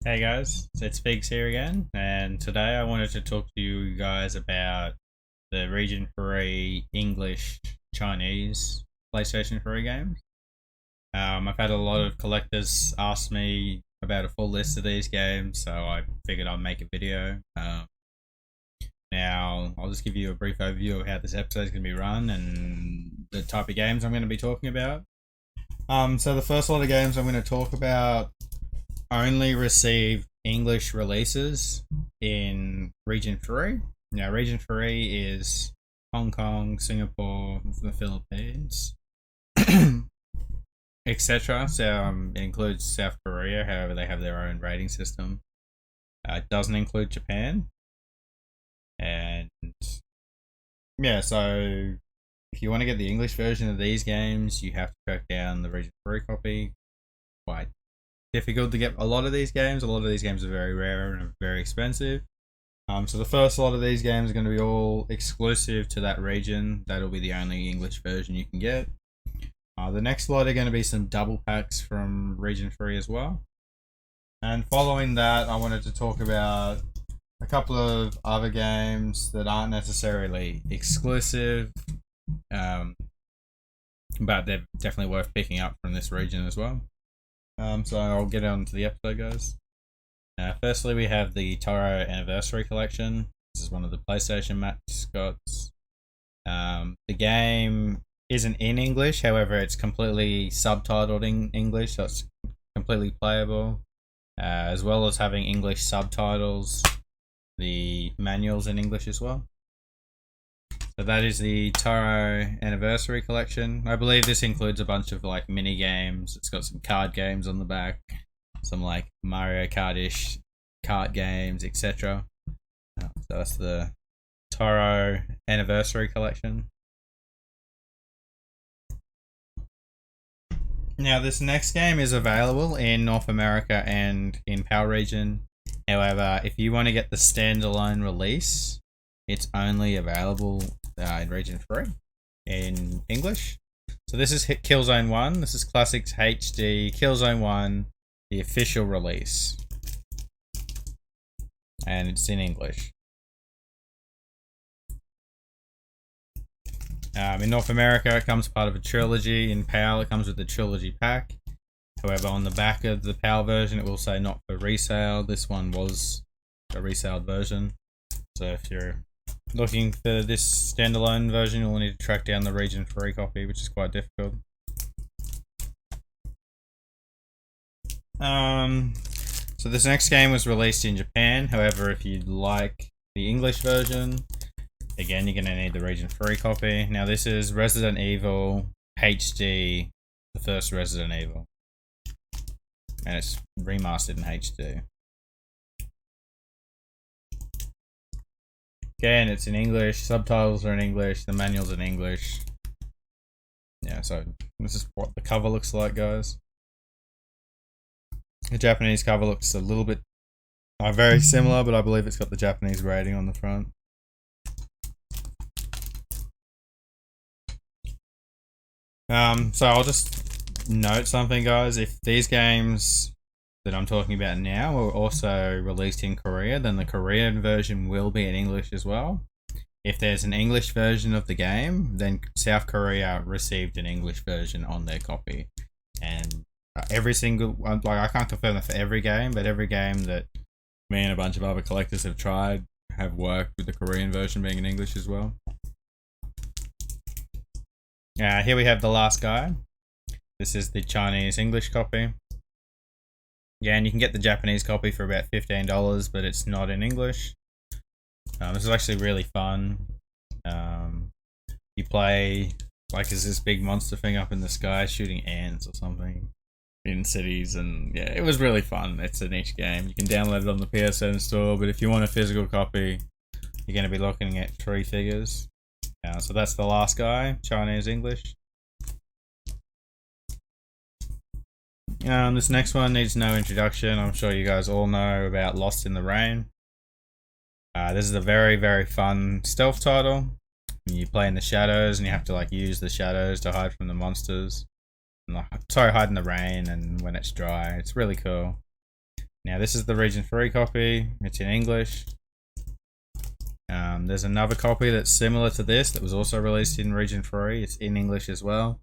Hey guys, it's Figs here again, and today I wanted to talk to you guys about the Region 3 English Chinese PlayStation 3 games. I've had a lot of collectors ask me about a full list of these games, so I figured I'd make a video. Now, I'll just give you a brief overview of how this episode is going to be run and the type of games I'm going to be talking about. So the first lot of games I'm going to talk about only received English releases in Region 3. Now, Region 3 is Hong Kong, Singapore, the Philippines, etc. So it includes South Korea, however, they have their own rating system. It doesn't include Japan. And yeah, so if you want to get the English version of these games, you have to track down the Region 3 copy. Quite difficult to get a lot of these games. A lot of these games are very rare and very expensive. So the first lot of these games are going to be all exclusive to that region. That'll be the only English version you can get. The next lot are going to be some double packs from Region 3 as well. And following that, I wanted to talk about a couple of other games that aren't necessarily exclusive, but they're definitely worth picking up from this region as well. So I'll get on to the episode, guys. Firstly, we have the Turo Anniversary Collection. This is one of the PlayStation mascots. The game isn't in English, however, it's completely subtitled in English, so it's completely playable. As well as having English subtitles, the manual's in English as well. So that is the Turo Anniversary Collection. I believe this includes a bunch of like mini games. It's got some card games on the back, some like Mario Kart-ish kart games, etc. So that's the Turo Anniversary Collection. Now this next game is available in North America and in PAL region. However, if you want to get the standalone release, it's only available in Region 3 in English. So this is Killzone 1. This is Classics HD Killzone 1, the official release. And it's in English. In North America, it comes part of a trilogy. In PAL, it comes with the trilogy pack. However, on the back of the PAL version, it will say not for resale. This one was a resale version. So if you're looking for this standalone version, you'll need to track down the Region 3 copy, which is quite difficult. So this next game was released in Japan. However, if you'd like the English version, again, you're going to need the Region 3 copy. Now this is Resident Evil HD, the first Resident Evil. And it's remastered in HD. Again, it's in English, subtitles are in English, the manual's in English. Yeah, so this is what the cover looks like, guys. The Japanese cover looks a little bit very similar, but I believe it's got the Japanese rating on the front. So I'll just note something, guys. If these games that I'm talking about now are also released in Korea, then the Korean version will be in English as well. If there's an English version of the game, then South Korea received an English version on their copy. And every single, like I can't confirm that for every game, but every game that me and a bunch of other collectors have tried have worked with the Korean version being in English as well. Here we have The Last Guy. This is the Chinese English copy. Yeah, and you can get the Japanese copy for about $15, but it's not in English. This is actually really fun. You play like there's this big monster thing up in the sky shooting ants or something in cities, and yeah, it was really fun. It's a niche game. You can download it on the PSN store, but if you want a physical copy, you're going to be looking at 3 figures. So that's The Last Guy, Chinese English. This next one needs no introduction. I'm sure you guys all know about Lost in the Rain. This is a very, very fun stealth title. You play in the shadows and you have to like use the shadows to hide from the monsters. And, hide in the rain and when it's dry. It's really cool. Now this is the Region 3 copy, it's in English. There's another copy that's similar to this that was also released in Region 3, it's in English as well.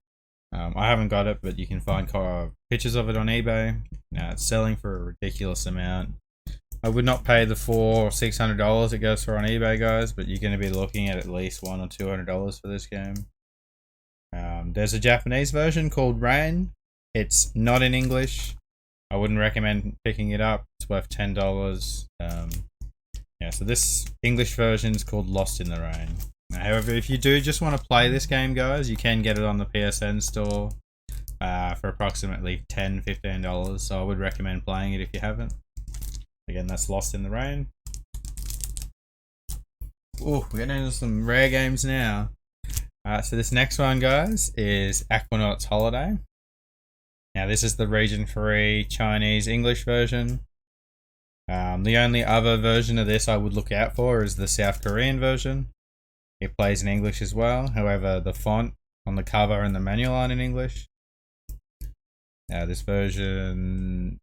I haven't got it, but you can find pictures of it on eBay. It's selling for a ridiculous amount. I would not pay the $400 or $600 it goes for on eBay, guys, but you're going to be looking at least $100 or $200 for this game. There's a Japanese version called Rain. It's not in English. I wouldn't recommend picking it up. It's worth $10. Yeah, so this English version is called Lost in the Rain. However, if you do just want to play this game, guys, you can get it on the PSN store for approximately $10, $15. So I would recommend playing it if you haven't. Again, that's Lost in the Rain. Oh, we're getting into some rare games now. So this next one, guys, is Aquanauts Holiday. Now, this is the Region 3 Chinese English version. The only other version of this I would look out for is the South Korean version. It plays in English as well. However, the font on the cover and the manual aren't in English. This version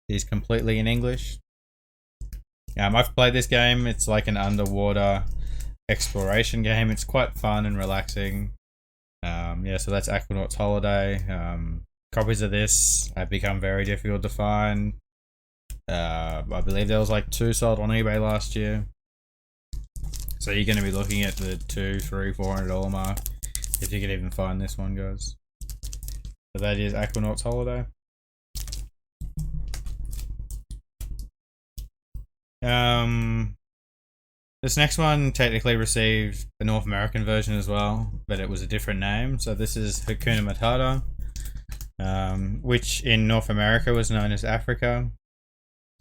is completely in English. I've played this game. It's like an underwater exploration game. It's quite fun and relaxing. Yeah, so that's Aquanauts Holiday. Copies of this have become very difficult to find. I believe there was like 2 sold on eBay last year. So you're going to be looking at the $200, $300, $400 mark if you can even find this one, guys. So that is Aquanauts Holiday. This next one technically received the North American version as well, but it was a different name. So this is Hakuna Matata, which in North America was known as Africa.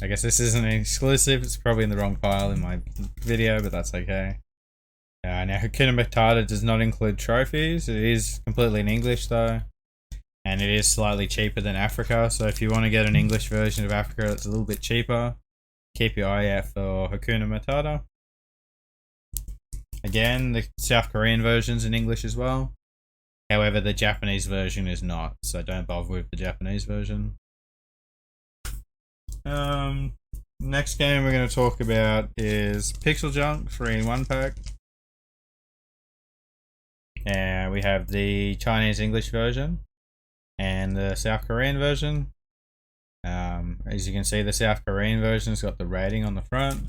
I guess this isn't an exclusive, it's probably in the wrong file in my video, but that's okay. Now Hakuna Matata does not include trophies, it is completely in English though, and it is slightly cheaper than Africa, so if you want to get an English version of Africa that's a little bit cheaper, keep your eye out for Hakuna Matata. Again, the South Korean version's in English as well, however the Japanese version is not, so don't bother with the Japanese version. Next game we're going to talk about is Pixel Junk 3-in-1 pack. And we have the Chinese English version and the South Korean version. As you can see, the South Korean version's got the rating on the front.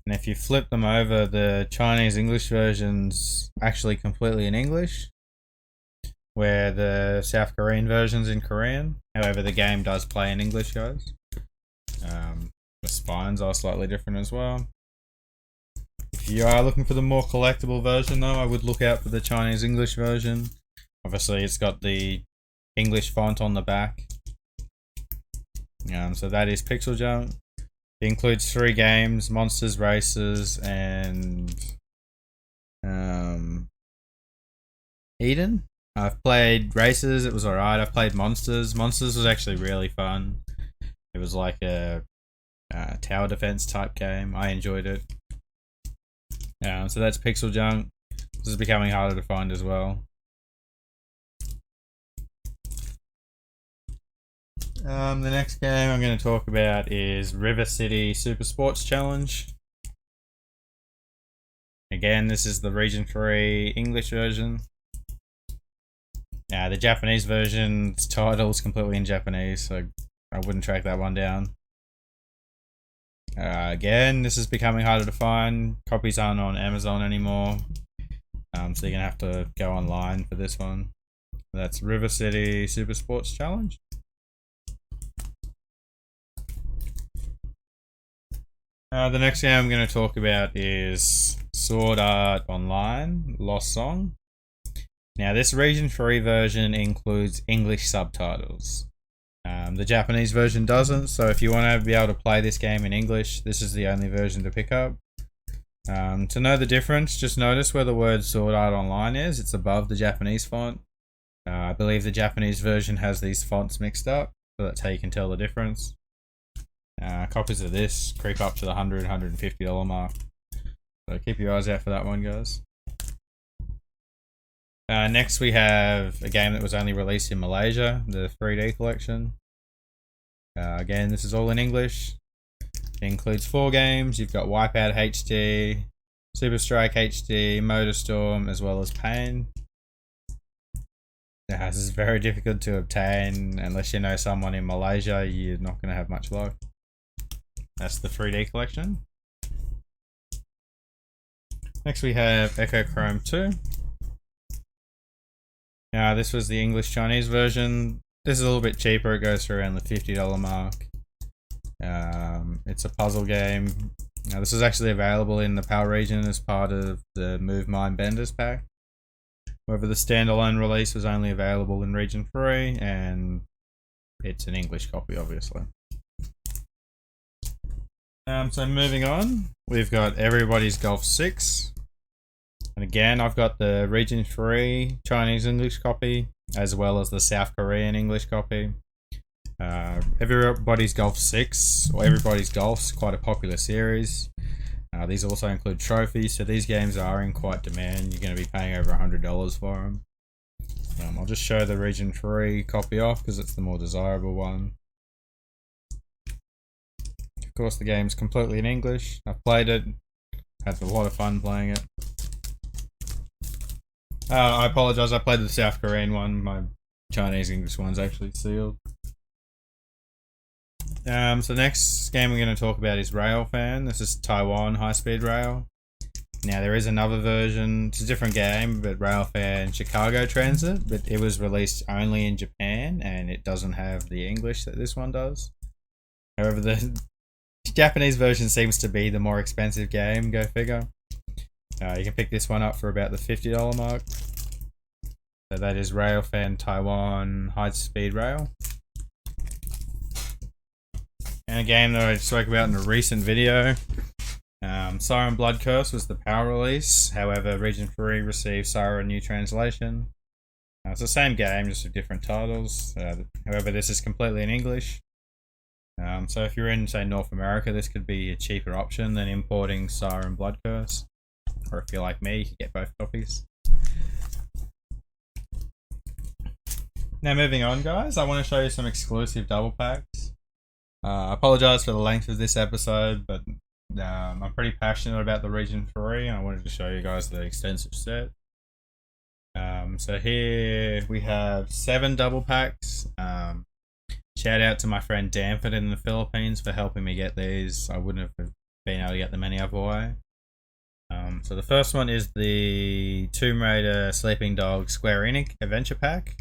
And if you flip them over, the Chinese English version's actually completely in English, where the South Korean version's in Korean. However, the game does play in English, guys. The spines are slightly different as well. If you are looking for the more collectible version though, I would look out for the Chinese English version. Obviously it's got the English font on the back. So that is Pixel Junk. It includes 3 games, Monsters, Races, and Eden. I've played Races, it was alright. I've played Monsters. Monsters was actually really fun. It was like a tower defense type game. I enjoyed it. So that's Pixel Junk. This is becoming harder to find as well. The next game I'm going to talk about is River City Super Sports Challenge. Again, this is the Region 3 English version. The Japanese version's title is completely in Japanese, so I wouldn't track that one down. Again, this is becoming harder to find. Copies aren't on Amazon anymore, so you're going to have to go online for this one. That's River City Super Sports Challenge. The next game I'm going to talk about is Sword Art Online Lost Song. Now this Region 3 version includes English subtitles. The Japanese version doesn't, so if you want to be able to play this game in English, this is the only version to pick up. To know the difference, just notice where the word Sword Art Online is. It's above the Japanese font. I believe the Japanese version has these fonts mixed up, so that's how you can tell the difference. Copies of this creep up to the $100, $150 mark. So keep your eyes out for that one, guys. Next we have a game that was only released in Malaysia, the 3D collection. Again, this is all in English. It includes 4 games. You've got Wipeout HD, Super Strike HD, Motorstorm, as well as Pain. This is very difficult to obtain. Unless you know someone in Malaysia, you're not going to have much luck. That's the 3D collection. Next we have Echochrome II. Now this was the English Chinese version. This is a little bit cheaper, it goes for around the $50 mark. It's a puzzle game. Now this is actually available in the PAL region as part of the Move Mine Benders pack. However, the standalone release was only available in Region 3, and it's an English copy obviously. So moving on, we've got Everybody's Golf 6. And again, I've got the Region 3 Chinese English copy, as well as the South Korean English copy. Everybody's Golf 6, or Everybody's Golf's quite a popular series. These also include trophies, so these games are in quite demand. You're going to be paying over $100 for them. I'll just show the Region 3 copy off because it's the more desirable one. Of course, the game's completely in English. I've played it, had a lot of fun playing it. I apologise, I played the South Korean one. My Chinese English one's actually sealed. So next game we're going to talk about is Railfan. This is Taiwan High Speed Rail. Now there is another version, it's a different game, but Railfan Chicago Transit, but it was released only in Japan and it doesn't have the English that this one does. However, the Japanese version seems to be the more expensive game, go figure. You can pick this one up for about the $50 mark. So that is Railfan Taiwan High Speed Rail. And a game that I spoke about in a recent video, Siren Blood Curse was the PAL release. However, Region 3 received Siren New Translation. It's the same game, just with different titles. However, this is completely in English. So if you're in, say, North America, this could be a cheaper option than importing Siren Blood Curse. Or if you're like me, you can get both copies. Now moving on, guys, I want to show you some exclusive double packs. I apologise for the length of this episode, but I'm pretty passionate about the Region 3 and I wanted to show you guys the extensive set. So here we have 7 double packs. Shout out to my friend Danford in the Philippines for helping me get these. I wouldn't have been able to get them any other way. So the first one is the Tomb Raider Sleeping Dogs Square Enix Adventure Pack.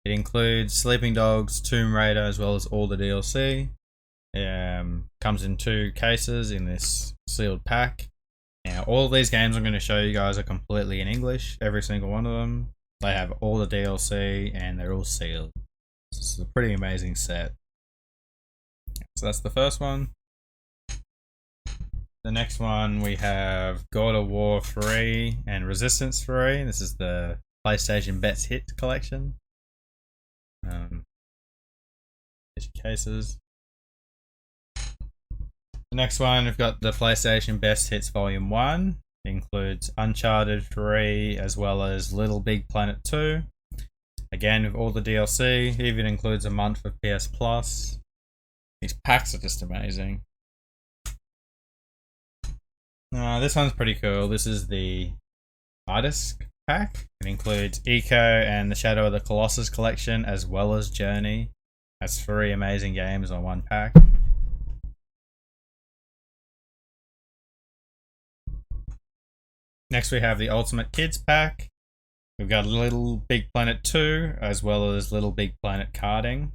It includes Sleeping Dogs, Tomb Raider, as well as all the DLC. Comes in 2 cases in this sealed pack. Now all of these games I'm going to show you guys are completely in English, every single one of them. They have all the DLC and they're all sealed. This is a pretty amazing set. So that's the first one. The next one we have God of War 3 and Resistance 3. This is the PlayStation Best Hits collection. Here's your cases. The next one we've got the PlayStation Best Hits Volume 1. It includes Uncharted 3 as well as Little Big Planet 2. Again with all the DLC, even includes a month for PS Plus. These packs are just amazing. This one's pretty cool. This is the Artist pack. It includes Eco and the Shadow of the Colossus collection as well as Journey. That's 3 amazing games on one pack. Next we have the Ultimate Kids pack. We've got Little Big Planet 2 as well as Little Big Planet Karting.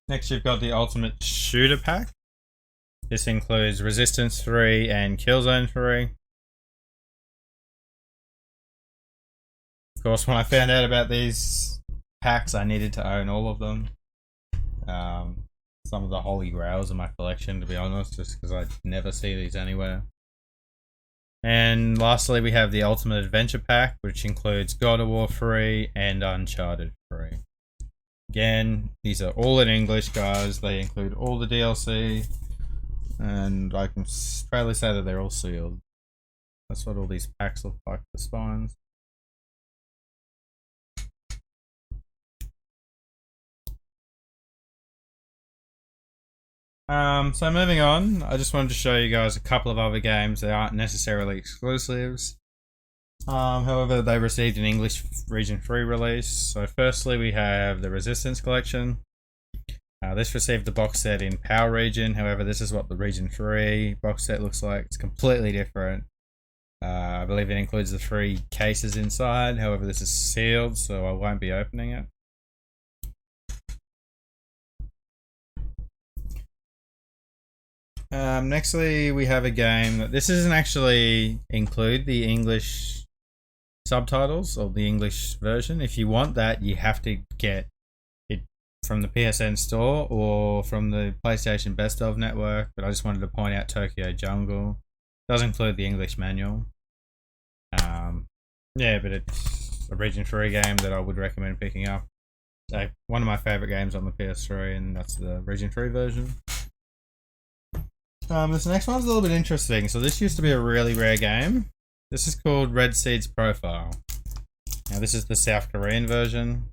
Next you've got the Ultimate Shooter pack. This includes Resistance 3 and Killzone 3. Of course, when I found out about these packs, I needed to own all of them. Some of the holy grails in my collection, to be honest, just because I never see these anywhere. And lastly, we have the Ultimate Adventure pack, which includes God of War 3 and Uncharted 3. Again, these are all in English, guys. They include all the DLC, and I can proudly say that they're all sealed. That's what all these packs look like, the spines. So moving on, I just wanted to show you guys a couple of other games that aren't necessarily exclusives. However, they received an English Region 3 release. So firstly, we have the Resistance Collection. This received the box set in PAL region. However, this is what the Region 3 box set looks like. It's completely different. I believe it includes the 3 cases inside. However, this is sealed, so I won't be opening it. Nextly, we have a game that this doesn't actually include the English subtitles or the English version. If you want that, you have to get it from the PSN store or from the PlayStation Best of network. But I just wanted to point out Tokyo Jungle. It does include the English manual. Yeah, but it's a Region 3 game that I would recommend picking up. One of my favorite games on the PS3, and that's the Region 3 version. This next one's a little bit interesting. So this used to be a really rare game. This is called Red Seed's Profile. Now this is the South Korean version.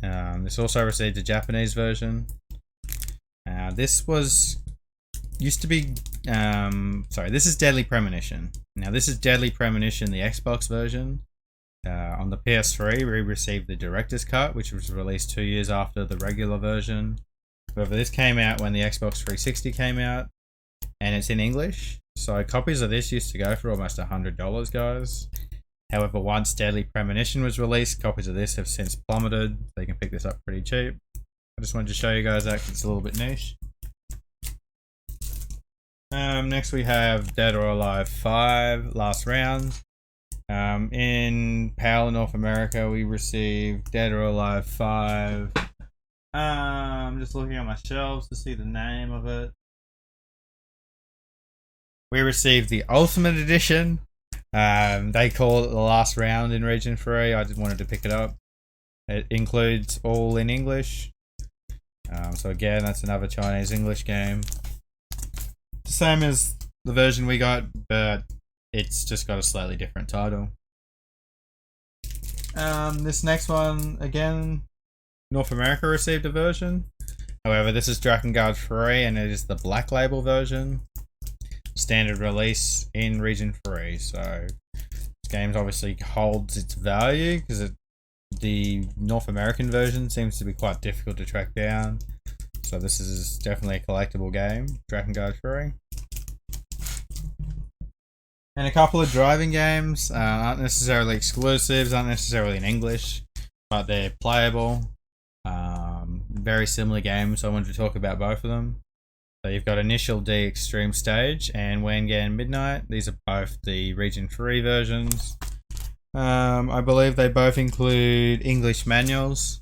This also received a Japanese version. This used to be this is Deadly Premonition. Now this is Deadly Premonition, the Xbox version. On the PS3 we received the Director's Cut, which was released 2 years after the regular version. However, this came out when the Xbox 360 came out, and it's in English. So copies of this used to go for almost $100, guys. However, once Deadly Premonition was released, copies of this have since plummeted. So you can pick this up pretty cheap. I just wanted to show you guys that because it's a little bit niche. Next we have Dead or Alive 5, Last Round. In PAL North America, we received Dead or Alive 5. I'm just looking at my shelves to see the name of it. We received the Ultimate Edition. They call it the Last Round in Region 3. I just wanted to pick it up. It includes all in English. So again, that's another Chinese English game. Same as the version we got, but it's just got a slightly different title. This next one, again, North America received a version. However, this is Drakengard Furry, and it is the Black Label version. Standard release in Region 3. So this game obviously holds its value because the North American version seems to be quite difficult to track down. So this is definitely a collectible game, Drakengard Furry. And a couple of driving games, aren't necessarily exclusives, aren't necessarily in English, but they're playable. Very similar games, so I wanted to talk about both of them. So you've got Initial D Extreme Stage and Wangan Midnight. These are both the Region 3 versions. I believe they both include English manuals.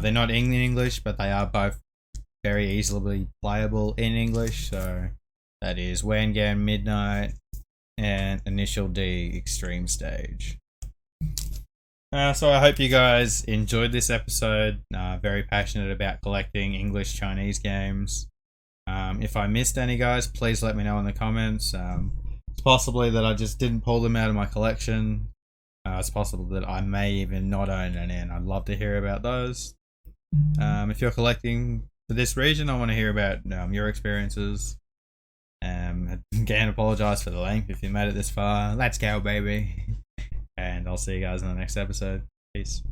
They're not in English, but they are both very easily playable in English. So that is Wangan Midnight and Initial D Extreme Stage. So I hope you guys enjoyed this episode. Very passionate about collecting English Chinese games. If I missed any, guys, please let me know in the comments. It's possibly that I just didn't pull them out of my collection. It's possible that I may even not own any, and I'd love to hear about those. If you're collecting for this region, I want to hear about your experiences. Again, apologise for the length if you made it this far. Let's go, baby. And I'll see you guys in the next episode. Peace.